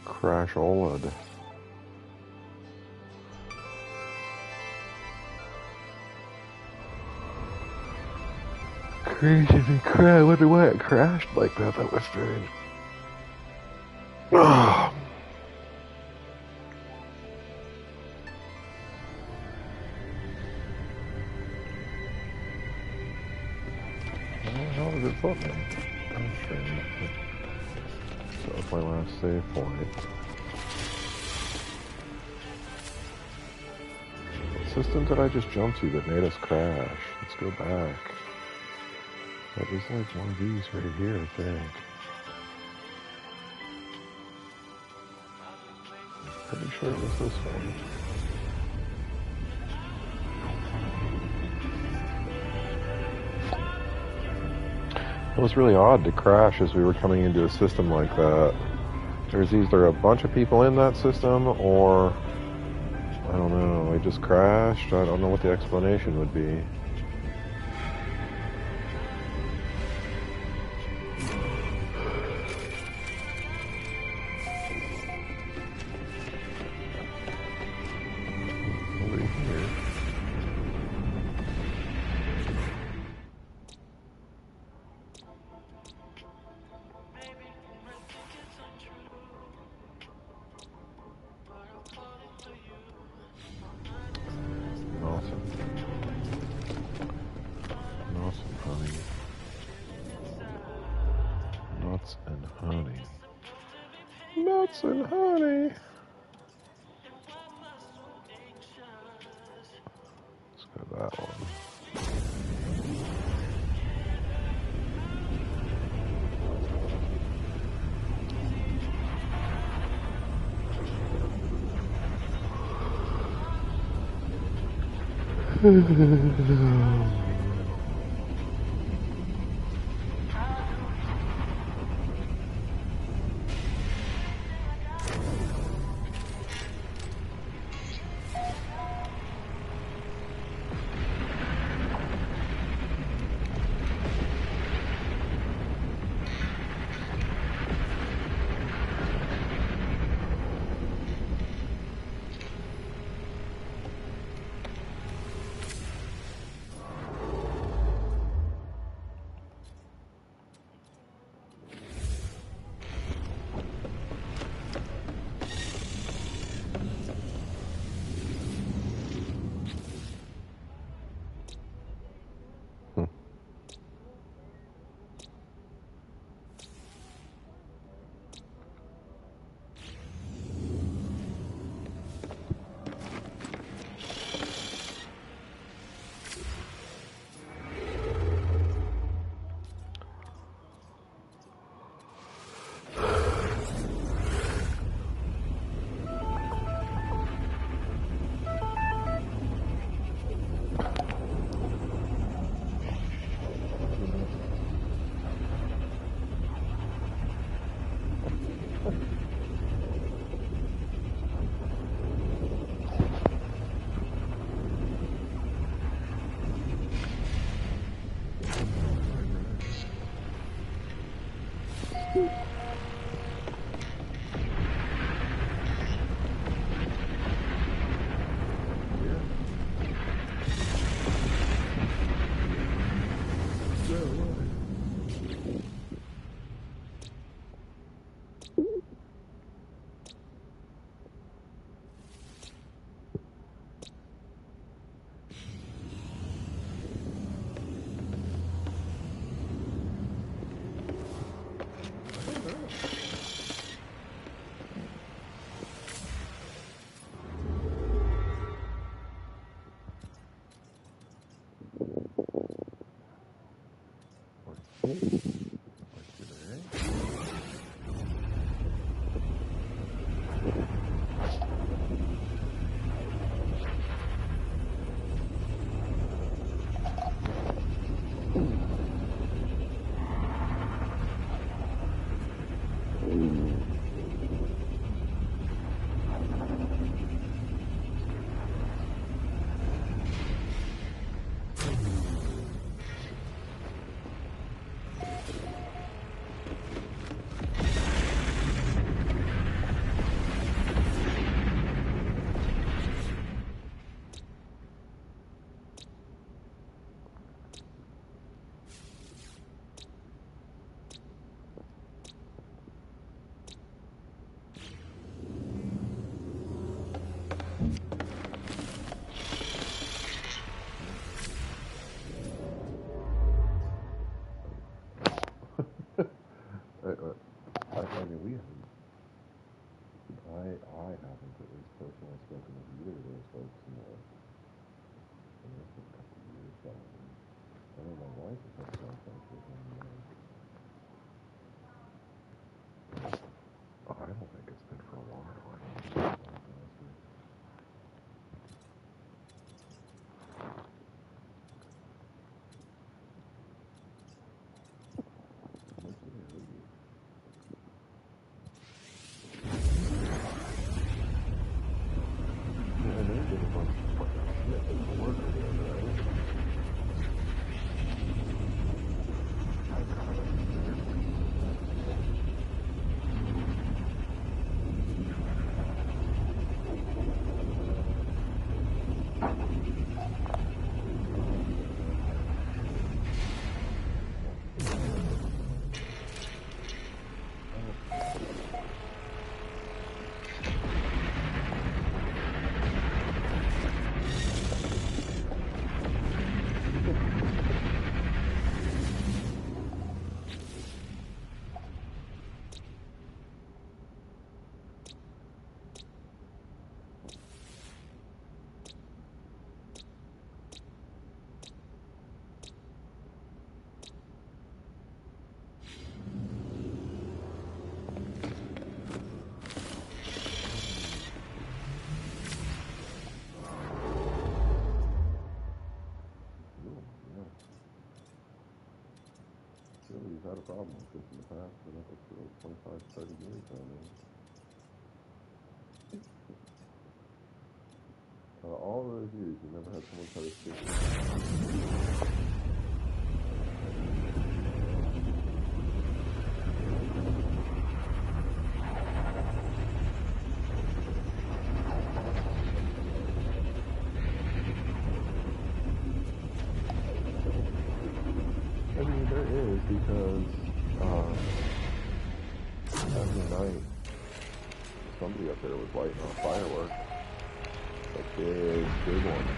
Crash OLED. Crazy me cry. I wonder why it crashed like that. That was strange. How did it put me? That was strange. So that's my last save point. What system did I just jump to that made us crash? Let's go back. That was like one of these right here, I think. Pretty sure it was this one. It was really odd to crash as we were coming into a system like that. There's either a bunch of people in that system or, I don't know, it just crashed. I don't know what the explanation would be. And honey. Let's go to that one. I haven't at least personally spoken with either of those folks in the couple of years, probably. I know my wife has had contact with them. I don't think it's been for a while. We've had a problem with this in the past, but I think for like 25, 30 years now, man. All those years, you never had someone try to stick you. I mean, there is, because every night somebody up there was lighting off fireworks, like big ones.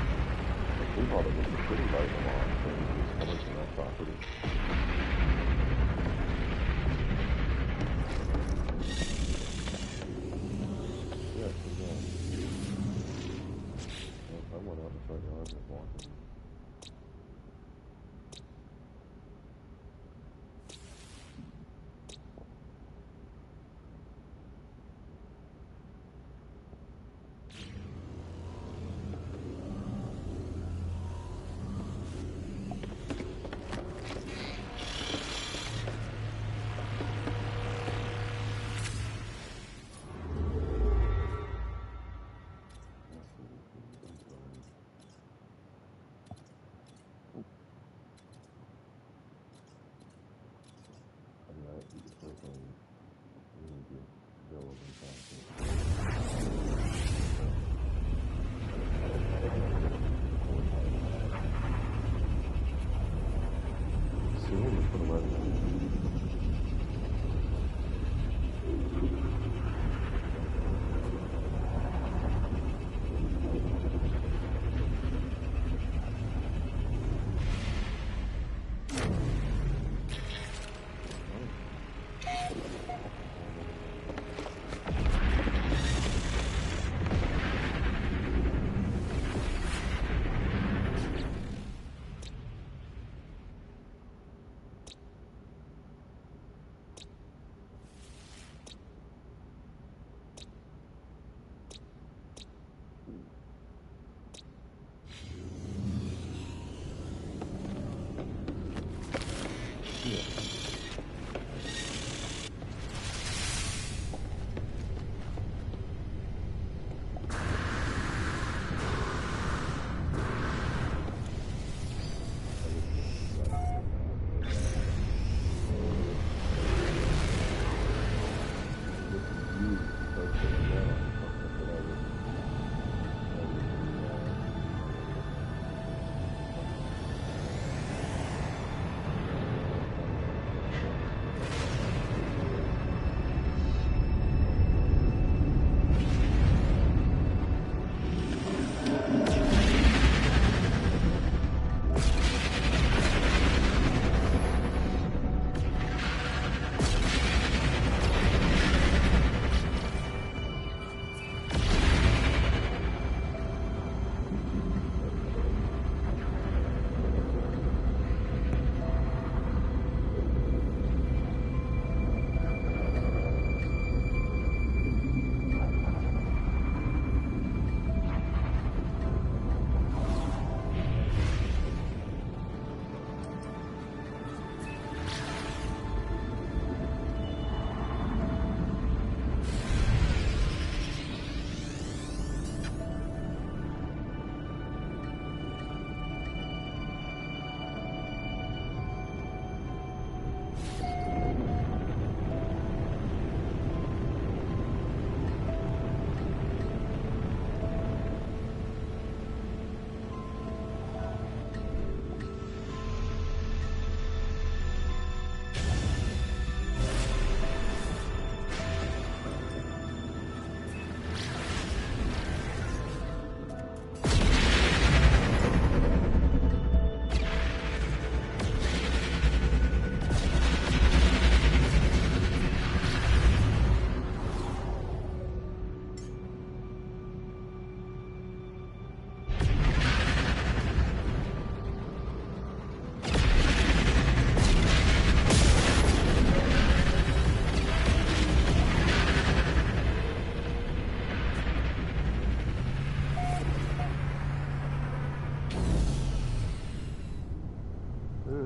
Like, we thought it was the city lighting them off, and it was coming from that property. Yeah, I went out in the front yard and was walking.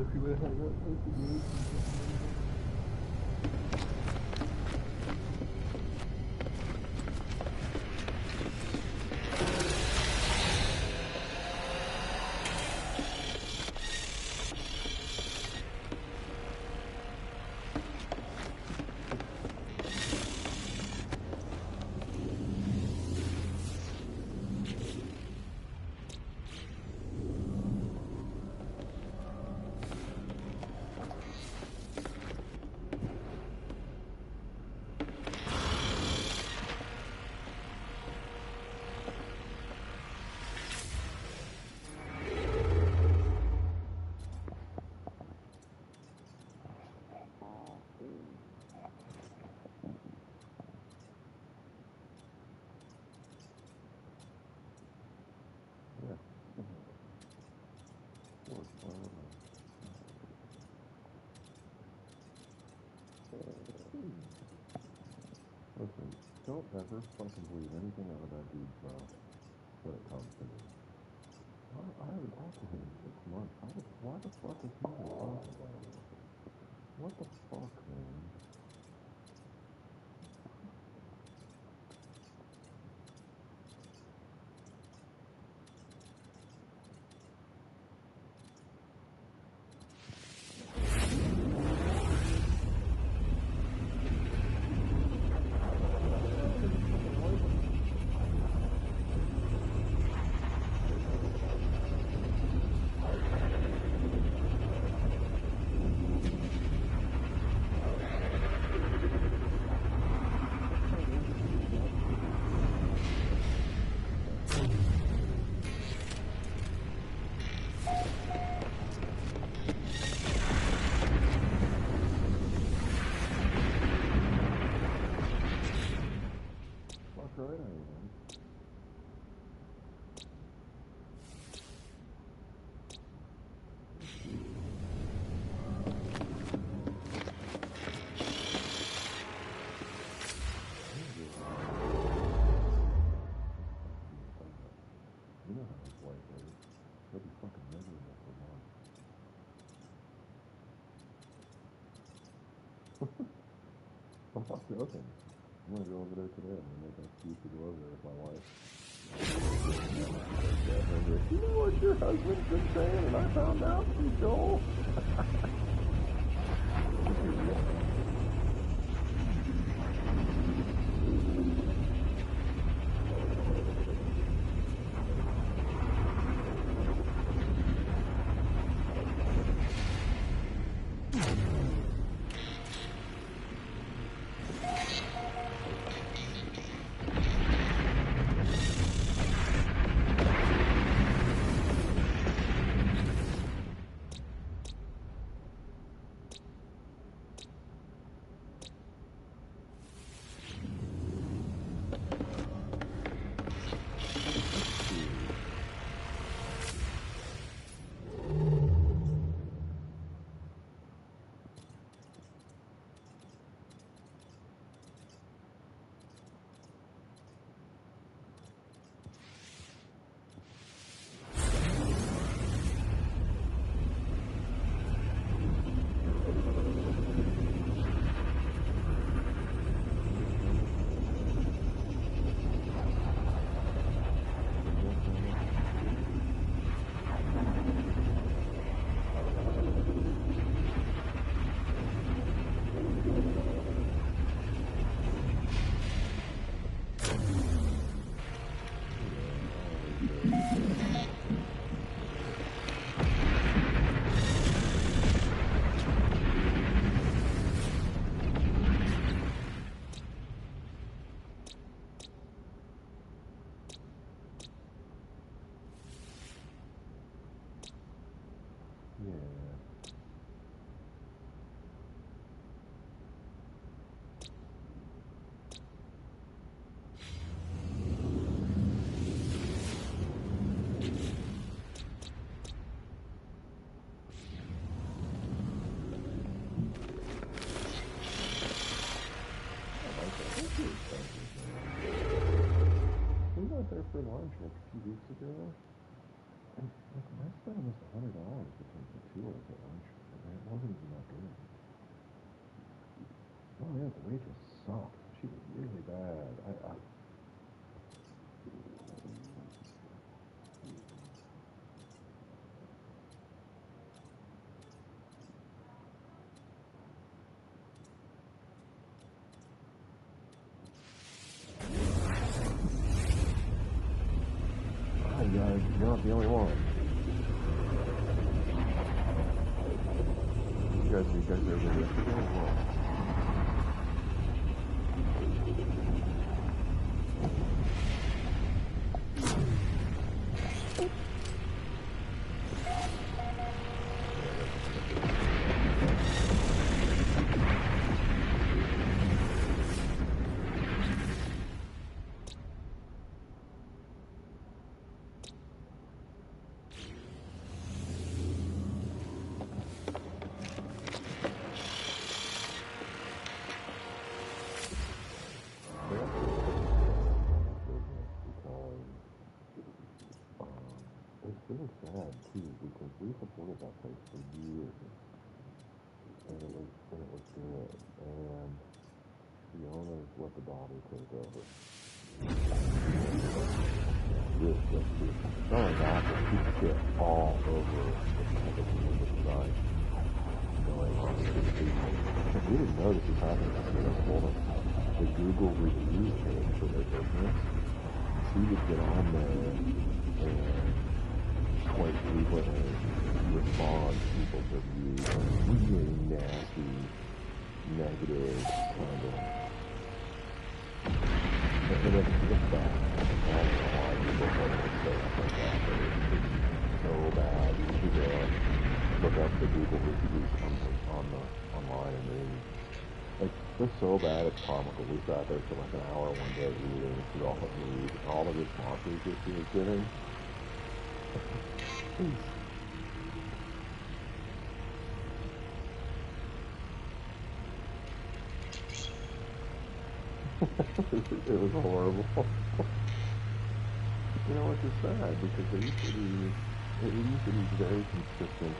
if you want to hang out with me. Listen, don't ever fucking believe anything out of that dude's mouth when it comes to me. I haven't talked to him in 6 months. Why the fuck is he even talking about it? What the fuck, man? You know how his wife is. He'll be fucking miserable for months. I'm not joking. I'm gonna go over there today. I'm gonna make an excuse to go over there with my wife. You know what your husband's been saying, and I found out from Joel. We went there for lunch like a few weeks ago. And, like, I spent almost $100 between the two of us at lunch, and it wasn't even that good. Oh yeah, the waitress sucked. She was really bad. Oh, you're not the only one. You guys are there yesterday or what? It's really sad too because we supported that place for years, and it was good, and the owners let the daughter take over. Not only that, but she shit all over the site going on. We didn't know this was happening. They told us the Google review page for their business. She would get on there and quite frequently respond to people's reviews and really nasty, negative kind of. And it's bad. I don't know why people want to say stuff like that, but it's so bad. You should go and look up the Google reviews online and read. Like, they're so bad, it's comical. We sat there for like an hour one day reading through all the responses that she was giving. It was horrible. You know, it's just sad because it used to be very consistent,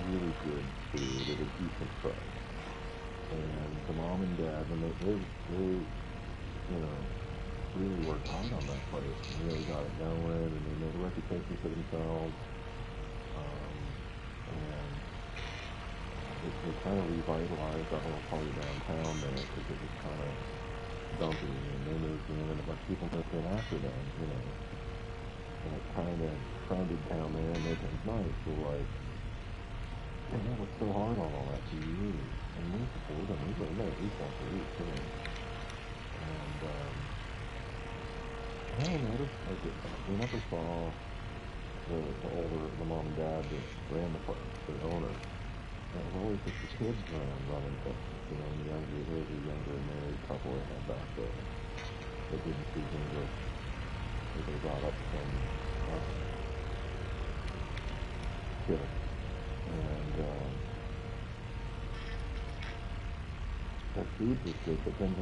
really good food at a decent price. And the mom and dad, when they you know, really worked hard on that place and really got it going, and they made a reputation for themselves. And they kind of revitalized that whole part of downtown there because it was kind of dumpy, and they moved in, and a bunch of people moved in after them, you know. And it kind of trended down there and made things nice. So like, man, that was so hard on all that for years. And we supported them. We were there at least once a week, too. And I don't notice, like, we never saw the mom and dad that ran the place, the owner. And it was always just the kids around running things. You know, there's a younger married couple they had back there that didn't speak English. They brought up some kids. And that food was good, but then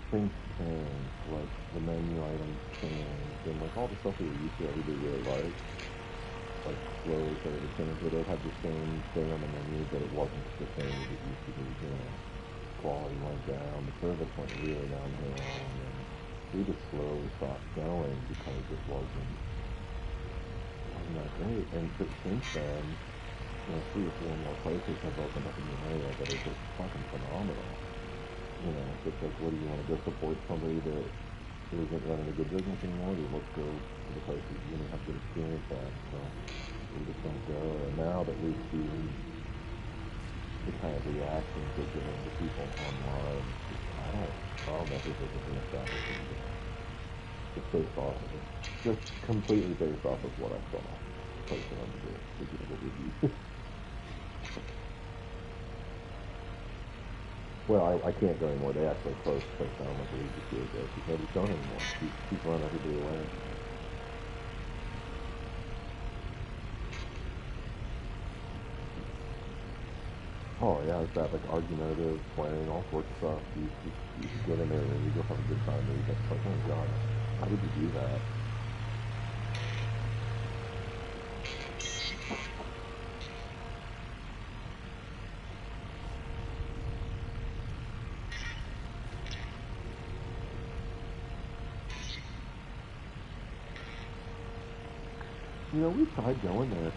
things changed. Like, the menu items changed, and like all the stuff that we used to everybody really like slowly started to change. But it had the same thing on the menu, but it wasn't the same as it used to be. You know, quality went down, the service went really downhill, and we just slowly stopped going because it wasn't that great. And since then, you know, 3 or 4 more places have opened up in the area that are just fucking phenomenal. You know, it's like, what do you want to go support somebody that isn't running a good business anymore? Or let's go to the places you really have good experience at. So we just don't go. And now that we've seen the kind of reactions they're giving to people online, I don't know if this is an establishment. Just based off of it. Just completely based off of what I saw. Posted on the Google review. Well, I can't go anymore. They actually closed the place down like a week or 2 ago. She's nobody's going anymore. She's run everybody away. Oh yeah, it's that like argumentative, playing all sorts of stuff. You get in there and you go have a good time and you just like, oh god, how did you do that? We've tried going there.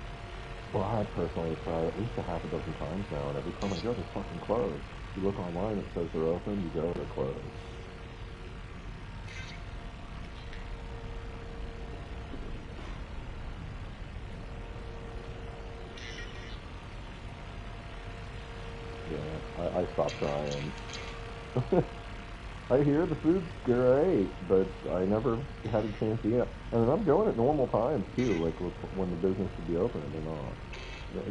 Well, I personally have tried at least a half a dozen times now, and every time I go, they're fucking closed. You look online, it says they're open. You go, they're closed. Yeah, I stopped trying. I hear the food's great, but I never had a chance to eat it. And I'm going at normal times too, like when the business should be open and they're not.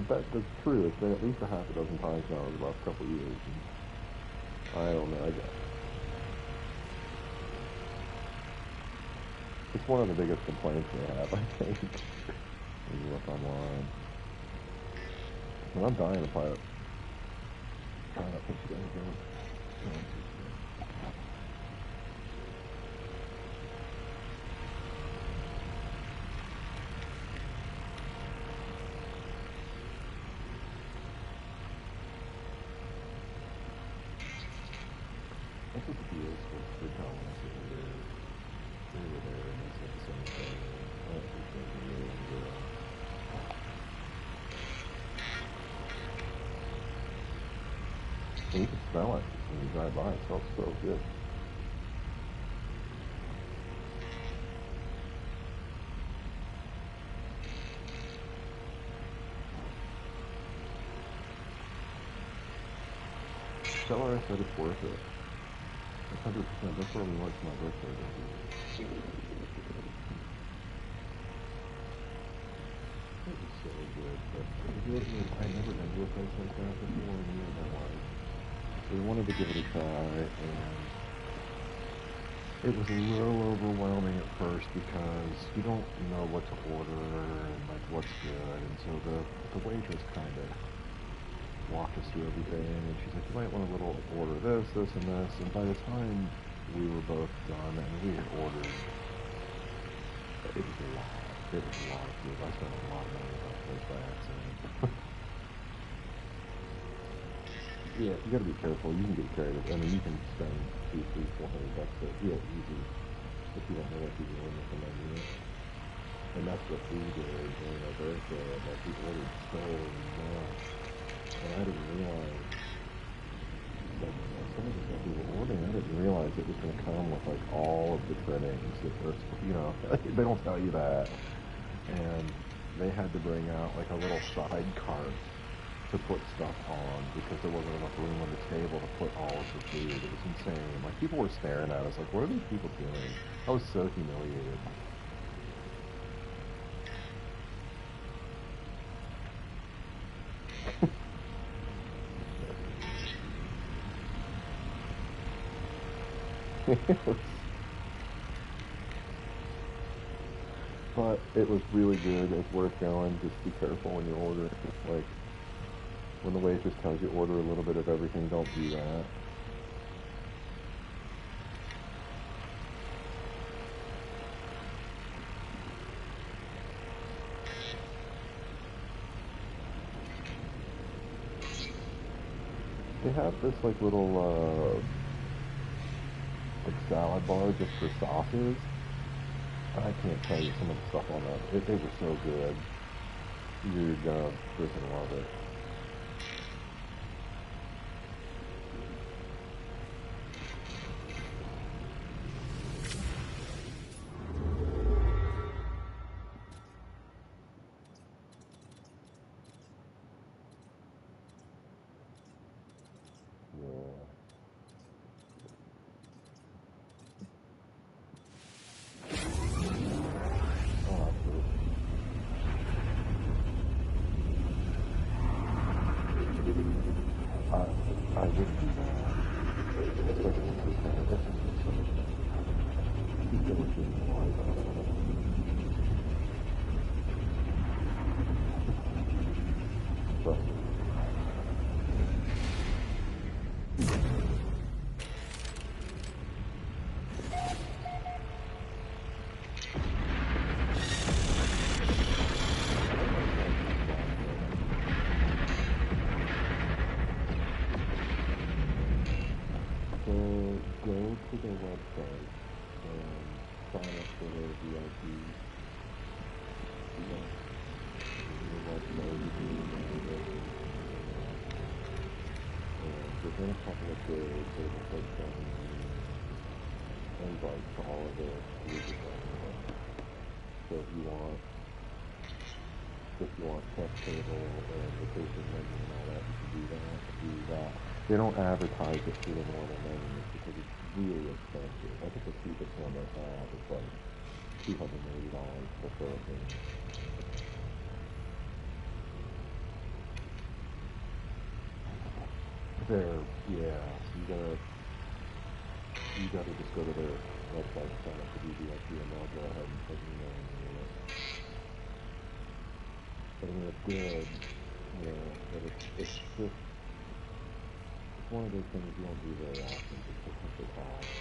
That's true. It's been at least a half a dozen times now in the last couple of years. And I don't know. I guess it's one of the biggest complaints they have. I think when you look online. And I'm dying to try it. Trying to put you guys down. That's what the deal is for Thomas. They were there and they said the same thing. I don't think they really want to do it. And you can smell it when you drive by. It smells so good. Tell her I said it's worth it. 100%. That's where we went for my birthday this year. It was so good. But I never been to a place like that before in my life. So we wanted to give it a try, and it was a little overwhelming at first because you don't know what to order and like what's good, and so the waitress kind of walked us through everything, and she's like, you might want to order this, this, and this, and by the time we were both done and we had ordered, it was a lot. It was a lot of food. I spent a lot of money on that place by accident. Yeah, you gotta be careful. You can get carried away. I mean, you can spend $200, $300, $400 real easy if you don't know what you're doing with the menu. And that's what we did during our birthday. Like, we ordered so much. And I didn't realize, like, some of the stuff we were ordering, I didn't realize it was going to come with, like, all of the trimmings that are, they don't tell you that. And they had to bring out, like, a little side cart to put stuff on because there wasn't enough room on the table to put all of the food. It was insane. Like, people were staring at us, like, what are these people doing? I was so humiliated. But it was really good. It's worth going. Just be careful when you order. Like, when the waitress tells you order a little bit of everything, don't do that. They have this like little like salad bar just for sauces. I can't tell you some of the stuff on that. They were so good. You're gonna freaking love it. Yeah. Oh, absolutely. I wouldn't do that. Especially with this kind of distance. Keep diligent in life. Trust me. So go to their website and sign up for their VIP You know, your website, you can email it, and within a couple of days, they will start sending you invites to all of the music events. So if you want test table and vacation menu and all that, you can do that. They don't advertise it through the normal menus because it's really expensive. I think the cheapest one they have is like $280 per person. Yeah, you gotta just go to their website and sign up for VVIP and they'll go ahead and put you in. But I mean, it's good, but it's just, it's one of those things you don't do very often just because the cost,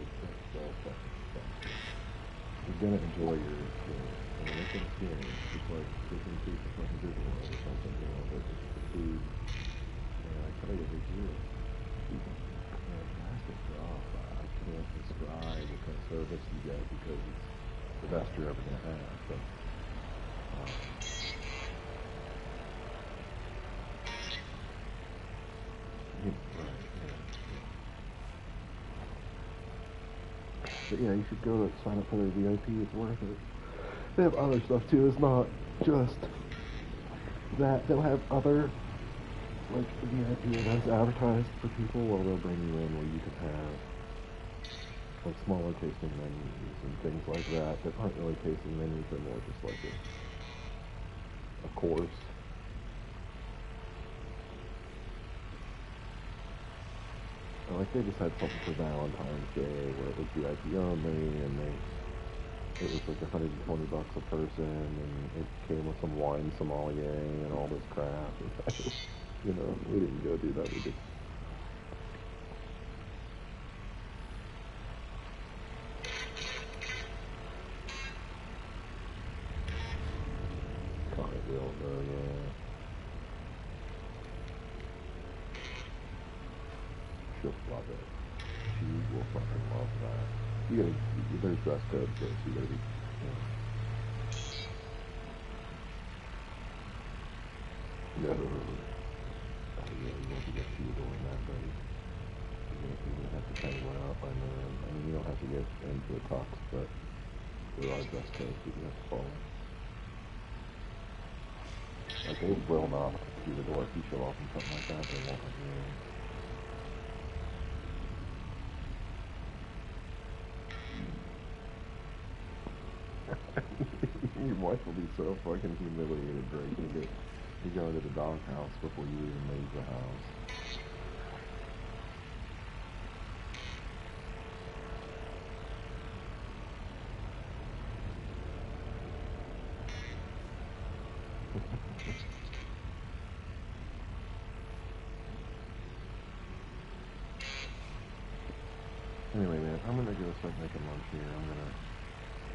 it's just so fucking expensive. You're gonna enjoy your experience. I mean, it's an experience. It's like taking food to fucking Disney World or something, but it's the food, I tell you, they do a fantastic job. I can't describe what kind of service you get because it's the best you're ever gonna have. But, But yeah, you should go to sign up for their VIP. It's worth it. They have other stuff too. It's not just that. They'll have other like VIP events advertised for people, or they'll bring you in where you can have like smaller tasting menus and things like that aren't really tasting menus. They're more just like a course. Like they just had something for Valentine's Day where it was VIP only, and it was like $120 a person, and it came with some wine sommelier and all this crap. We didn't go do that. We just Cartwheel, yeah. She'll love it. She will fucking love that. There's dress code, so you gotta be, No. You won't be get too doing that, buddy. You're gonna have to tighten one up. I mean, you don't have to get into a tux, but there are dress codes that you have to follow. Like, they will not through the door if you show up and something like that. They won't let you in. Your wife will be so fucking humiliated, Drake. You go into the doghouse before you even leave the house. Anyway, man, I'm gonna go start making lunch here. I'm gonna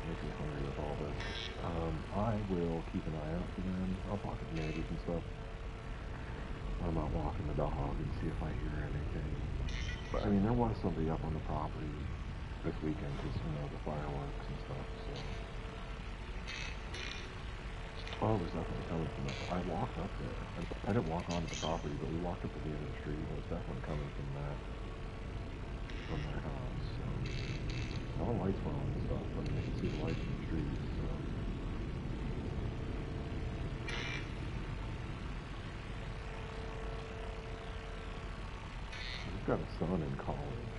make me hungry with all this. I will keep an eye out for them. I'll talk to the neighbors and stuff. I'm out walking the dog and see if I hear anything. But I mean, there was somebody up on the property this weekend because the fireworks and stuff. So, oh, it was definitely coming from that. I walked up there. I didn't walk onto the property, but we walked up to the end of the street, and it was definitely coming from their house. So, all the lights were on and stuff. I mean, you can see the lights in the street. So. He's got a son in college.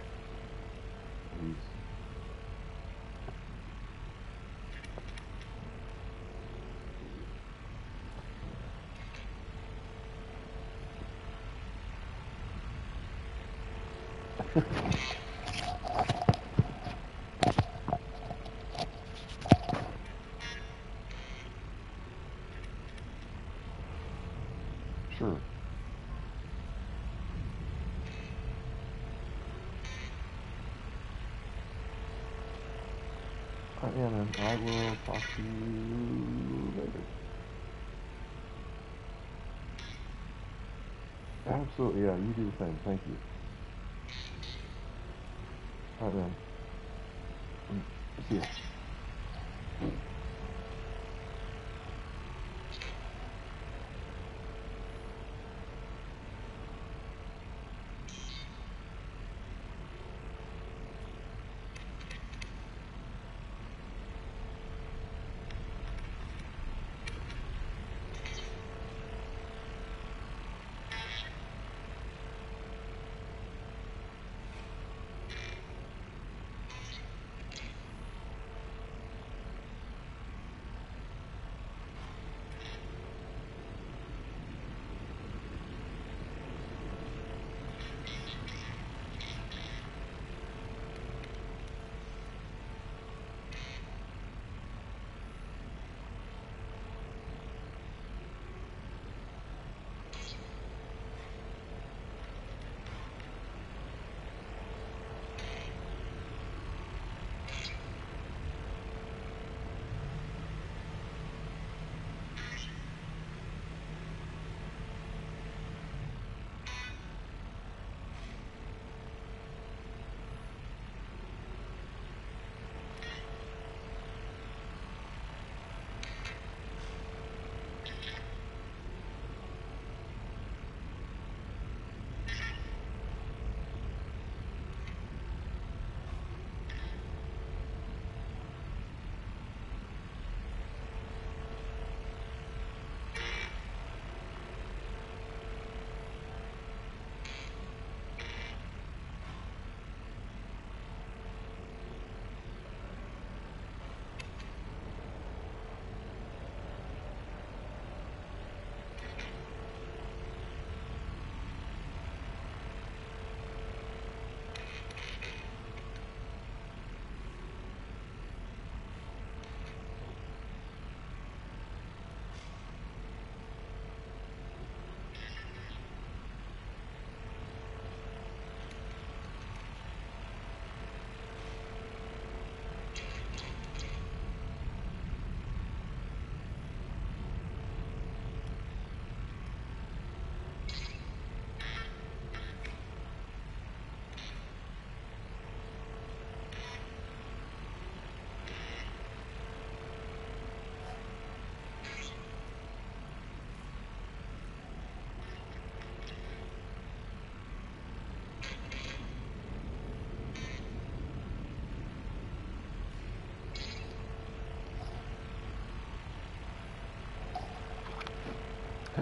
Sure. Yeah, man. I will talk to you later. Absolutely, yeah. You do the same. Thank you. All right, man. See ya.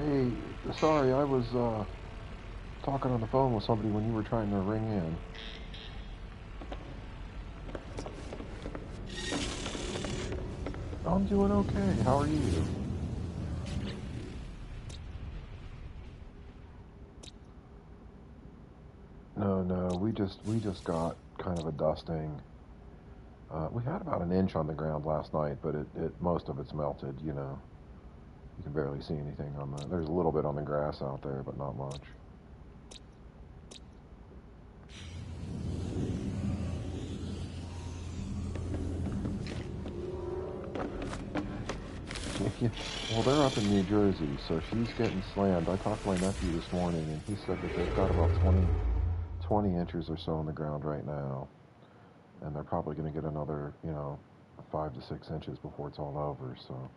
Hey, sorry, I was talking on the phone with somebody when you were trying to ring in. I'm doing okay. How are you? No, no, we just got kind of a dusting. We had about an inch on the ground last night, but it most of it's melted. You know, you can barely see anything on the. There's a little bit on the grass out there, but not much. Well, they're up in New Jersey, so she's getting slammed. I talked to my nephew this morning, and he said that they've got about 20 inches or so on the ground right now, and they're probably going to get another, 5 to 6 inches before it's all over. So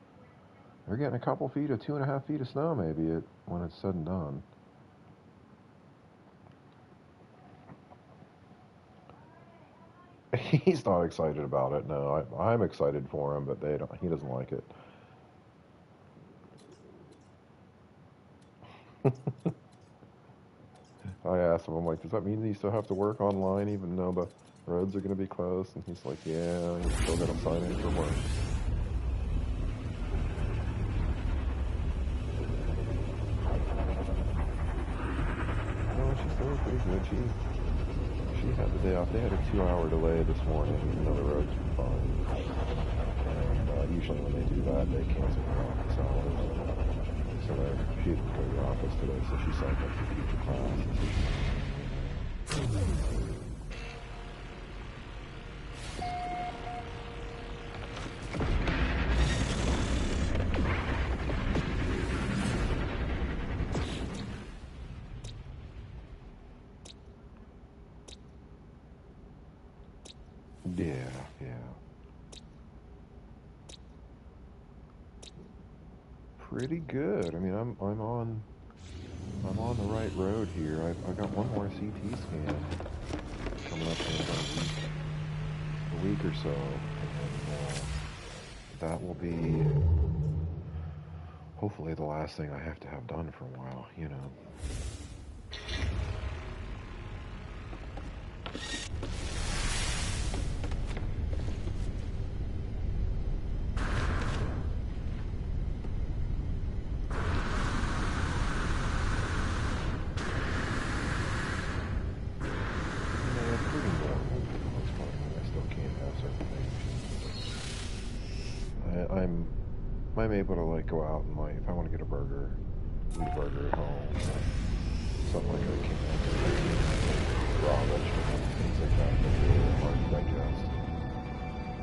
they're getting a couple feet of 2.5 feet of snow maybe when it's said and done. He's not excited about it. No, I'm excited for him, but they don't. He doesn't like it. I asked him, I'm like, does that mean you still have to work online even though the roads are going to be closed? And he's like, yeah, he's still going to sign in for work. No, she's doing pretty good. She had the day off. They had a 2-hour delay this morning, even though the roads were fine. And usually when they do that, they cancel their office hours. So she didn't go to the office today, so she signed up for future classes. Yeah, yeah. Pretty good. I mean, I'm on the right road here. I've got one more CT scan coming up in about a week or so, and that will be hopefully the last thing I have to have done for a while. You know. I'm able to like go out and like if I want to get a burger, eat a burger at home, something like a can raw vegetables, things like that. That's really hard to digest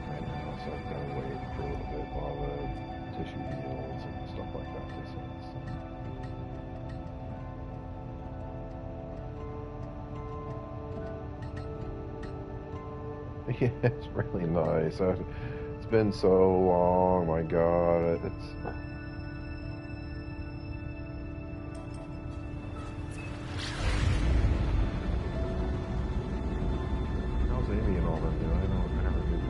right now, so I've got to wait for a little bit while the tissue heals and stuff like that takes place. Yeah, it's really nice. It's been so long, my God. How's Amy and all them doing? I never knew them.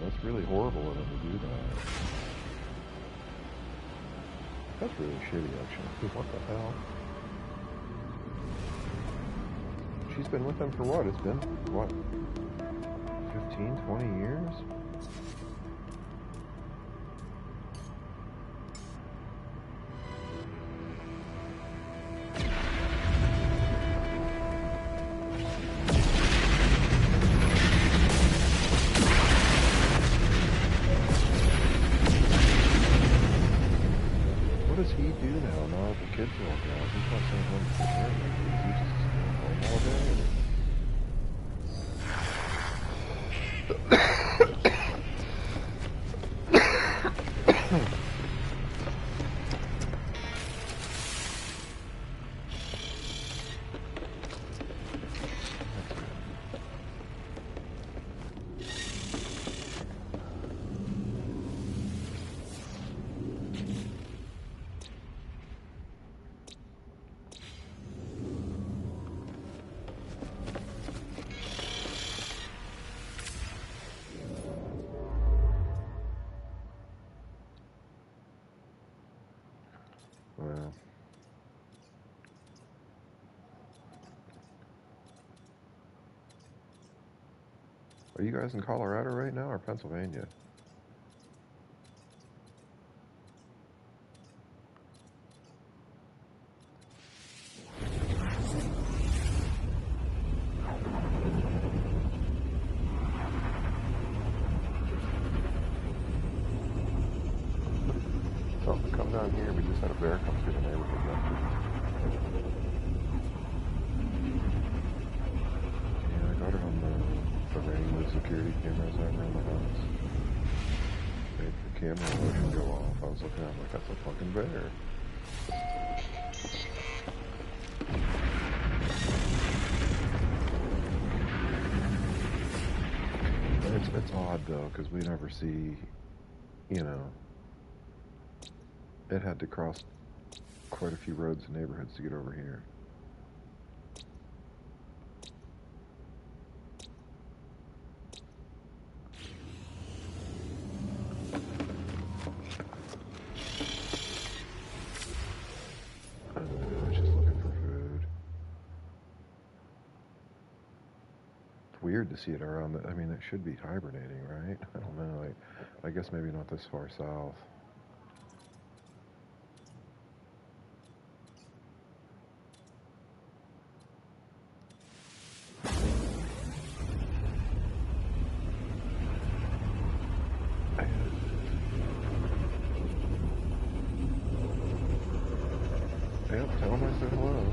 That's really horrible of them to do that. That's really shitty, actually. What the hell? She's been with them for what? It's been, what, 15, 20 years? What does he do now? Now that the kids are all gone, he's not staying home to take care of them. He's just staying home. all day. Well, are you guys in Colorado right now or Pennsylvania? Something come down here. We just had a bear come through the neighborhood yesterday. Yeah, I got it on the ring with security cameras out around the house. Made the camera motion go off. I was looking at it like, that's a fucking bear. It's odd though, because we never see, you know, it had to cross quite a few roads and neighborhoods to get over here. Just looking for food. It's weird to see it around I mean, it should be hibernating, right? I don't know. I guess maybe not this far south. Yep, tell him I said hello.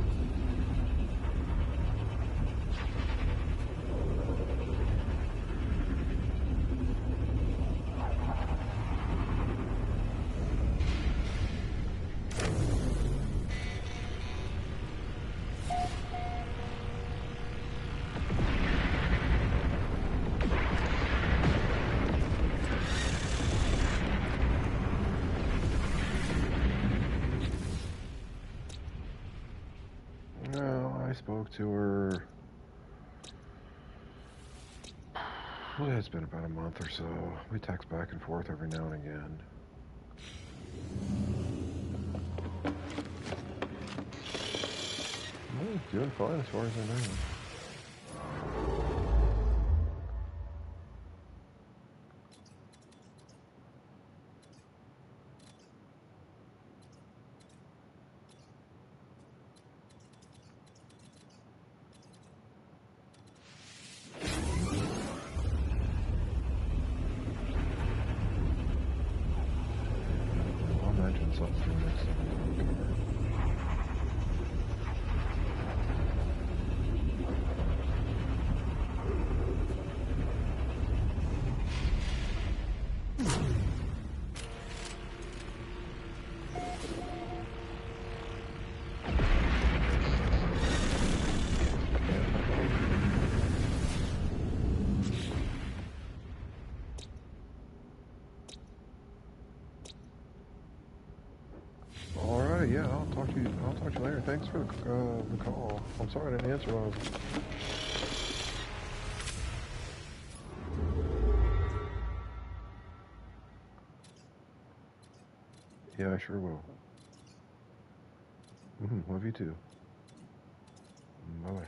No, I spoke to her. Well, it's been about a month or so. We text back and forth every now and again. Well, doing fine as far as I know. I'll mention something to her next time. Alright, yeah, I'll talk to you later. Thanks for the call. I'm sorry I didn't answer when I was... Yeah, I sure will. Love you too. Bye-bye.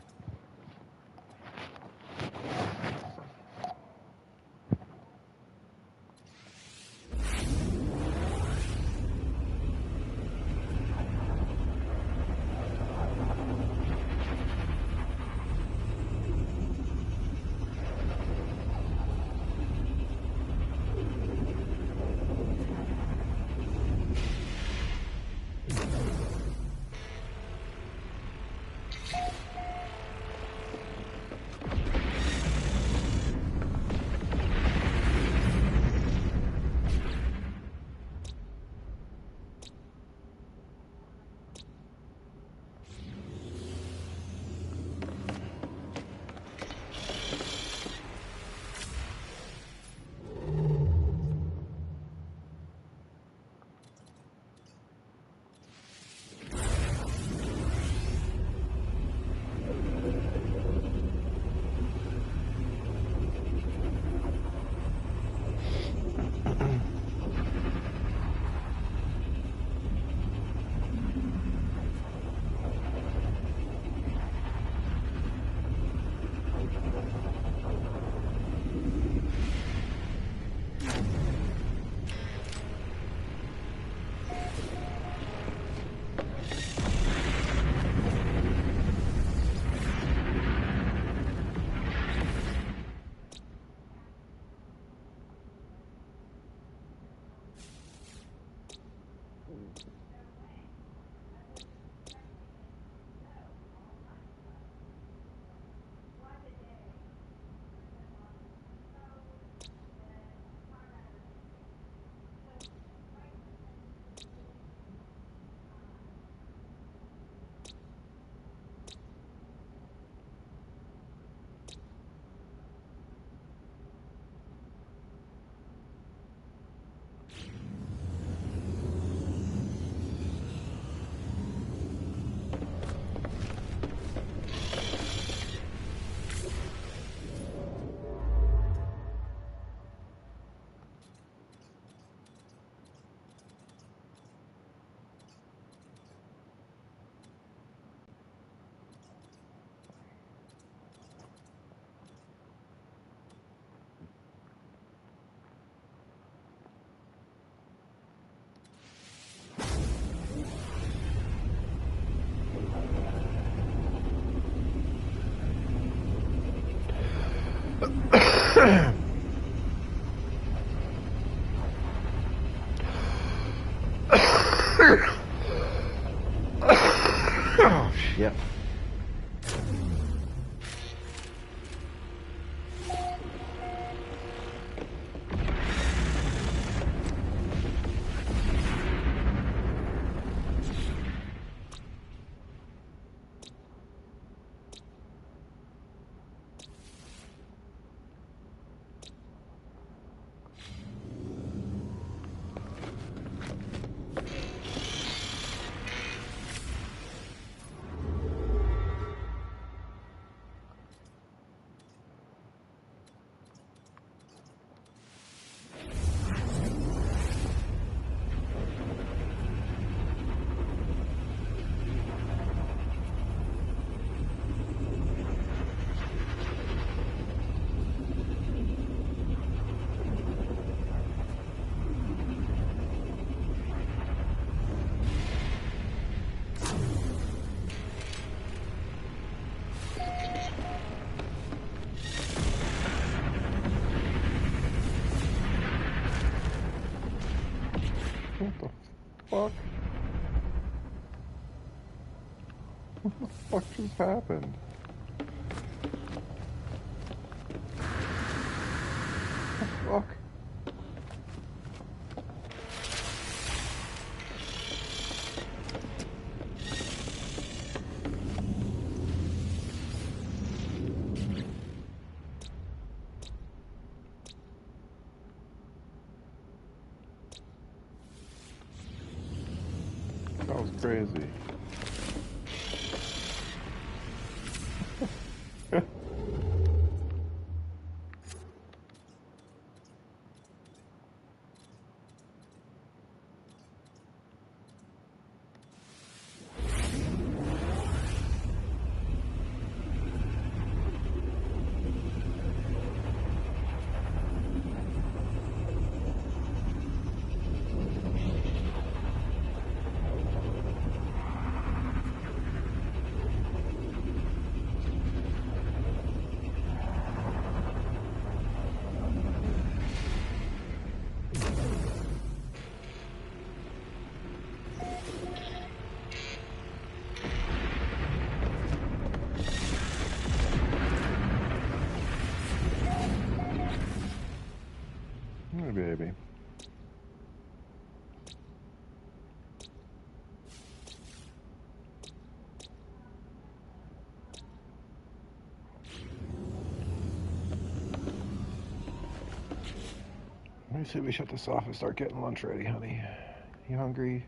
Oh, shit. What the fuck? What the fuck just happened? What the fuck? That was crazy. Hey, baby. Let me say we shut this off and start getting lunch ready, honey. You hungry?